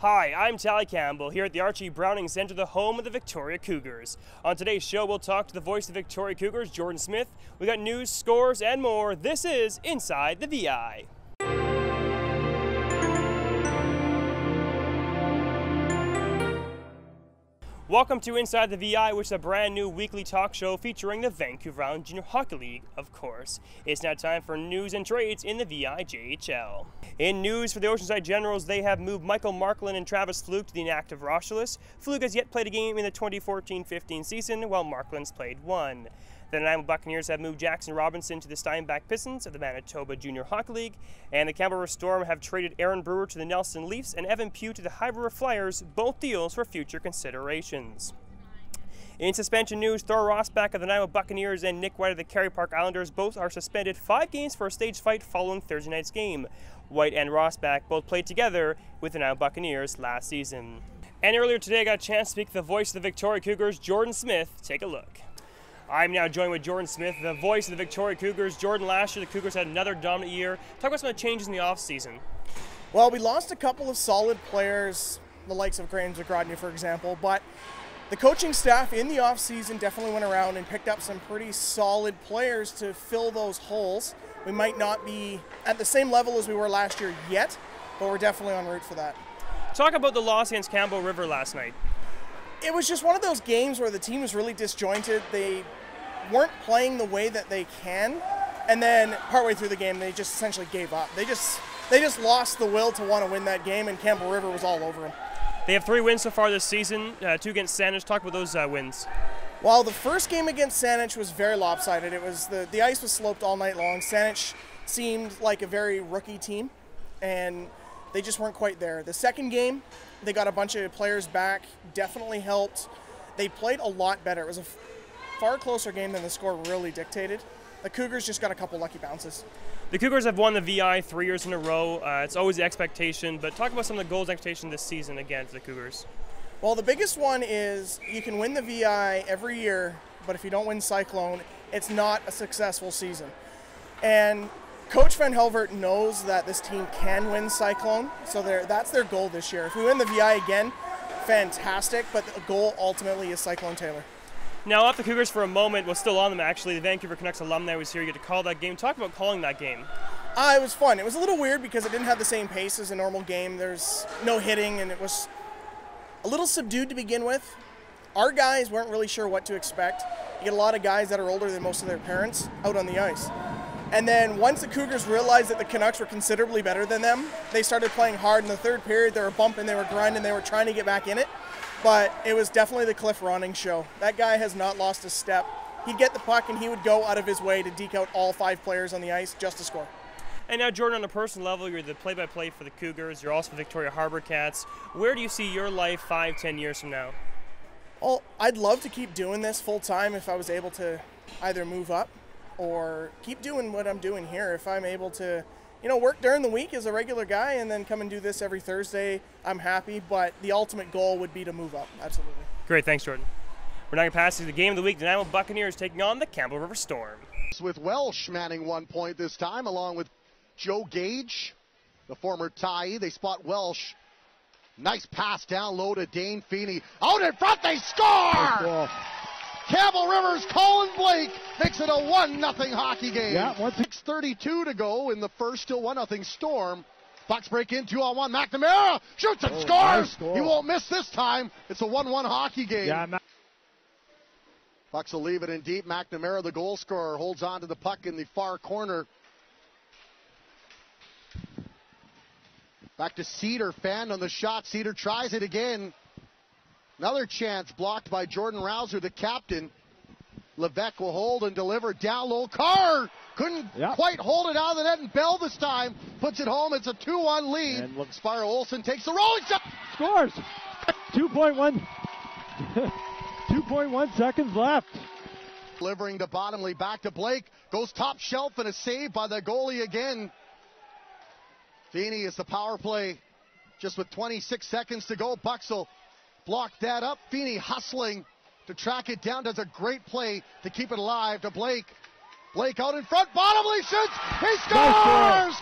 Hi, I'm Tali Campbell here at the Archie Browning Center, the home of the Victoria Cougars. On today's show, we'll talk to the voice of the Victoria Cougars, Jordan Smith. We got news, scores, and more. This is Inside the VI. Welcome to Inside the VI, which is a brand new weekly talk show featuring the Vancouver Island Junior Hockey League, of course. It's now time for news and trades in the VIJHL. In news for the Oceanside Generals, they have moved Michael Markland and Travis Fluke to the inactive Rochulus. Fluke has yet played a game in the 2014-15 season, while Markland's played one. The Nanaimo Buccaneers have moved Jackson Robinson to the Steinbach Pistons of the Manitoba Junior Hockey League, and the Campbell River Storm have traded Aaron Brewer to the Nelson Leafs and Evan Pugh to the High River Flyers, both deals for future considerations. In suspension news, Thor Rossback of the Nanaimo Buccaneers and Nick White of the Carey Park Islanders both are suspended 5 games for a staged fight following Thursday night's game. White and Rossback both played together with the Nanaimo Buccaneers last season. And earlier today, I got a chance to speak to the voice of the Victoria Cougars, Jordan Smith. Take a look. I'm now joined with Jordan Smith, the voice of the Victoria Cougars. Jordan, last year the Cougars had another dominant year. Talk about some of the changes in the offseason. Well, we lost a couple of solid players, the likes of Graham Zagrodny, for example, but the coaching staff in the offseason definitely went around and picked up some pretty solid players to fill those holes. We might not be at the same level as we were last year yet, but we're definitely en route for that. Talk about the loss against Campbell River last night. It was just one of those games where the team was really disjointed. They weren't playing the way that they can, and then partway through the game they just essentially gave up. They just lost the will to want to win that game, and Campbell River was all over them. They have 3 wins so far this season, 2 against Saanich. Talk about those wins. Well, the first game against Saanich was very lopsided. It was the ice was sloped all night long. Saanich seemed like a very rookie team, and they just weren't quite there. The second game, they got a bunch of players back, definitely helped. They played a lot better. It was a far closer game than the score really dictated. The Cougars just got a couple lucky bounces. The Cougars have won the VI 3 years in a row. It's always the expectation, but talk about some of the goals expectation this season again for the Cougars. Well, the biggest one is you can win the VI every year, but if you don't win Cyclone, it's not a successful season. And Coach Van Helvert knows that this team can win Cyclone, so that's their goal this year. If we win the VI again, fantastic, but the goal ultimately is Cyclone Taylor. Now, off the Cougars for a moment, well, still on them actually, the Vancouver Canucks alumni was here. You get to call that game. Talk about calling that game. It was fun. It was a little weird because it didn't have the same pace as a normal game. There's no hitting, and it was a little subdued to begin with. Our guys weren't really sure what to expect. You get a lot of guys that are older than most of their parents out on the ice. And then once the Cougars realized that the Canucks were considerably better than them, they started playing hard. In the third period, they were bumping, they were grinding, they were trying to get back in it. But it was definitely the Cliff Ronning show. That guy has not lost a step. He'd get the puck and he would go out of his way to deke out all 5 players on the ice just to score. And now, Jordan, on a personal level, you're the play-by-play for the Cougars. You're also the Victoria Harbour Cats. Where do you see your life 5-10 years from now? Well, I'd love to keep doing this full-time if I was able to either move up or keep doing what I'm doing here. If I'm able to, work during the week as a regular guy and then come and do this every Thursday, I'm happy. But the ultimate goal would be to move up, absolutely. Great, thanks, Jordan. We're now going to pass to the game of the week. The Nanaimo Buccaneers taking on the Campbell River Storm. With Welsh manning 1 point this time, along with Joe Gage, the former tie. They spot Welsh. Nice pass down low to Dane Feeney. Out in front, they score! Campbell River's Colin Blake makes it a 1-0 hockey game. Yeah, 6:32 to go in the first, still 1-0 Storm. Bucks break in, 2-on-1. McNamara shoots and scores! Nice score. He won't miss this time. It's a 1-1 hockey game. Yeah, Bucks will leave it in deep. McNamara, the goal scorer, holds on to the puck in the far corner. Back to Cedar, fanned on the shot. Cedar tries it again. Another chance blocked by Jordan Rouser, the captain. Levesque will hold and deliver down low. Carr couldn't quite hold it out of the net, and Bell this time puts it home. It's a 2-1 lead. And Spyro Olsen takes the rolling shot. Scores! 2.1 seconds left. Delivering to Bottomley, back to Blake. Goes top shelf and a save by the goalie again. Feeney is the power play. Just with 26 seconds to go, Bucks will block that up. Feeney hustling to track it down. Does a great play to keep it alive to Blake. Blake out in front. Bottomley shoots. He scores!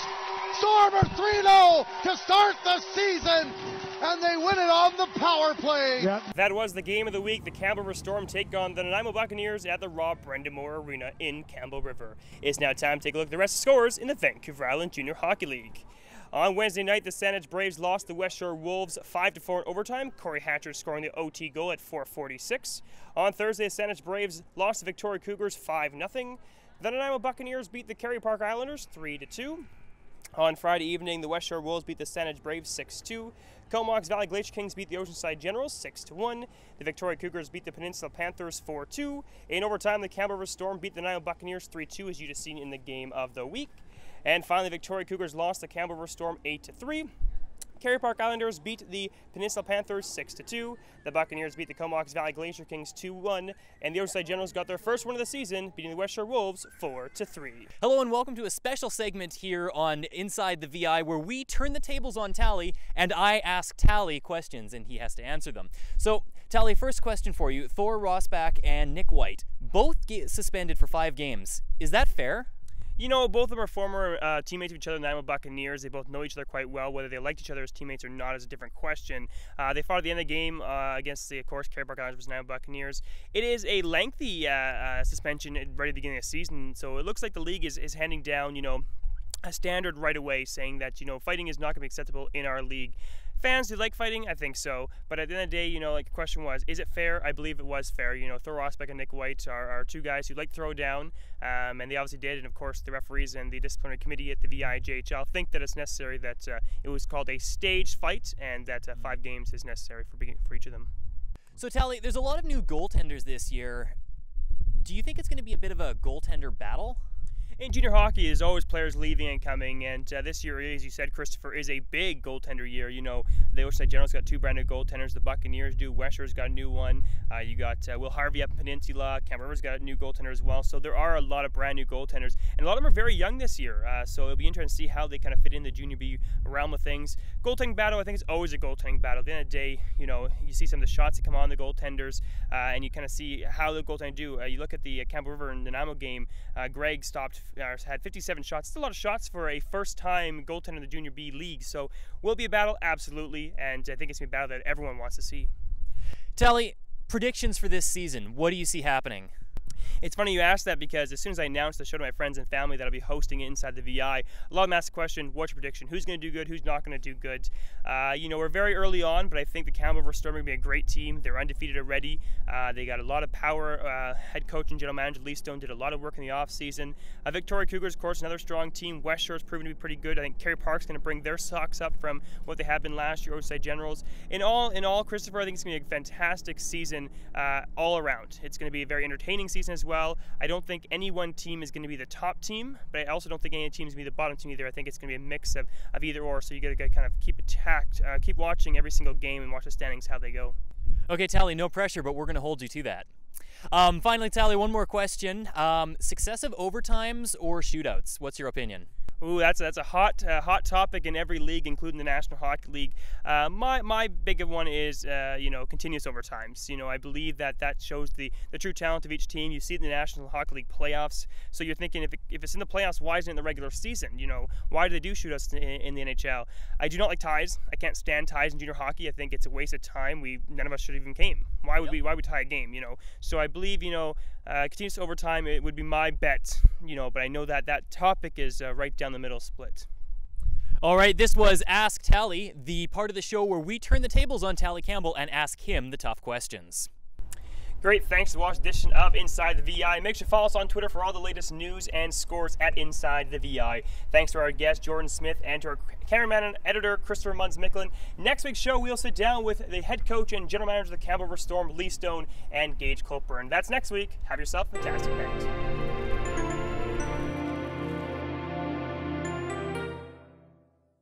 Storm are 3-0 to start the season. and they win it on the power play. Yep. That was the game of the week. The Campbell River Storm take on the Nanaimo Buccaneers at the Rob Brendamore Arena in Campbell River. It's now time to take a look at the rest of the scores in the Vancouver Island Junior Hockey League. On Wednesday night, the Saanich Braves lost the West Shore Wolves 5-4 in overtime. Corey Hatcher scoring the OT goal at 4:46. On Thursday, the Saanich Braves lost the Victoria Cougars 5-0. The Nanaimo Buccaneers beat the Kerry Park Islanders 3-2. On Friday evening, the West Shore Wolves beat the Saanich Braves 6-2. Comox Valley Glacier Kings beat the Oceanside Generals 6-1. The Victoria Cougars beat the Peninsula Panthers 4-2. In overtime, the Campbell River Storm beat the Nanaimo Buccaneers 3-2, as you just seen in the game of the week. And finally, the Victoria Cougars lost the Campbell River Storm 8-3. Kerry Park Islanders beat the Peninsula Panthers 6-2. The Buccaneers beat the Comox Valley Glacier Kings 2-1. And the Oceanside Generals got their first win of the season, beating the West Shore Wolves 4-3. Hello and welcome to a special segment here on Inside the VI where we turn the tables on Tali and I ask Tali questions and he has to answer them. So Tali, first question for you. Thor Rossback and Nick White, both suspended for 5 games. Is that fair? You know, both of them are former teammates of each other, the Nanaimo Buccaneers. They both know each other quite well. Whether they liked each other as teammates or not is a different question. They fought at the end of the game against the, of course, Kerry Park Islanders versus Nanaimo Buccaneers. It is a lengthy suspension right at the beginning of the season, so it looks like the league is handing down, you know, a standard right away, saying that, you know, fighting is not going to be acceptable in our league. Fans who like fighting, I think so. But at the end of the day, you know, like the question was, is it fair? I believe it was fair. You know, Thor Rossback and Nick White are two guys who like to throw down, and they obviously did. And of course, the referees and the disciplinary committee at the VIJHL think that it's necessary that it was called a staged fight, and that 5 games is necessary for each of them. So Tali, there's a lot of new goaltenders this year. Do you think it's going to be a bit of a goaltender battle? In junior hockey, there's always players leaving and coming, and this year, as you said, Christopher, is a big goaltender year. You know, the Oceanside Generals got 2 brand new goaltenders. The Buccaneers do. West Shore's got a new one. You got Will Harvey up in Peninsula. Campbell River's got a new goaltender as well. So there are a lot of brand new goaltenders, and a lot of them are very young this year. So it'll be interesting to see how they kind of fit in the Junior B realm of things. Goaltending battle, I think, is always a goaltending battle. At the end of the day, you know, you see some of the shots that come on the goaltenders, and you kind of see how the goaltenders do. You look at the Campbell River and Nanaimo game. Greg had 57 shots. It's a lot of shots for a first-time goaltender in the Junior B League. So will it be a battle? Absolutely. And I think it's going to be a battle that everyone wants to see. Tali, predictions for this season. What do you see happening? It's funny you asked that, because as soon as I announced the show to my friends and family that I'll be hosting it Inside the VI, a lot of them asked the question, what's your prediction? Who's going to do good? Who's not going to do good? You know, we're very early on, but I think the Campbell River Storm are going to be a great team. They're undefeated already. They got a lot of power. Head coach and general manager Lee Stone did a lot of work in the offseason. Victoria Cougars, of course, another strong team. West Shore's proven to be pretty good. I think Kerry Park's going to bring their socks up from what they have been last year, Oceanside Generals. In all, Christopher, I think it's going to be a fantastic season all around. It's going to be a very entertaining season as well. I don't think any one team is going to be the top team, but I also don't think any team is going to be the bottom team either. I think it's going to be a mix of either or, so you got to kind of keep watching every single game and watch the standings, how they go. Okay, Tali, no pressure, but we're going to hold you to that. Finally, Tali, one more question. Successive overtimes or shootouts? What's your opinion? Ooh, that's a hot topic in every league, including the National Hockey League. My big one is you know, continuous overtimes. You know, I believe that shows the true talent of each team. You see it in the National Hockey League playoffs. So you're thinking, if it's in the playoffs, why isn't it in the regular season? You know, why do they do shootouts in the NHL? I do not like ties. I can't stand ties in junior hockey. I think it's a waste of time. None of us should even came. Why would we tie a game? You know, so I believe, you know, continuous overtime, it would be my bet. You know, but I know that topic is right down the middle split. All right, this was Ask Tali, the part of the show where we turn the tables on Tali Campbell and ask him the tough questions. Great, thanks for watching this edition of Inside the VI. Make sure to follow us on Twitter for all the latest news and scores at Inside the VI. Thanks to our guest, Jordan Smith, and to our cameraman and editor, Christopher Munns-Micklin. Next week's show, we'll sit down with the head coach and general manager of the Campbell River Storm, Lee Stone, and Gage Colburn. That's next week. Have yourself a fantastic night.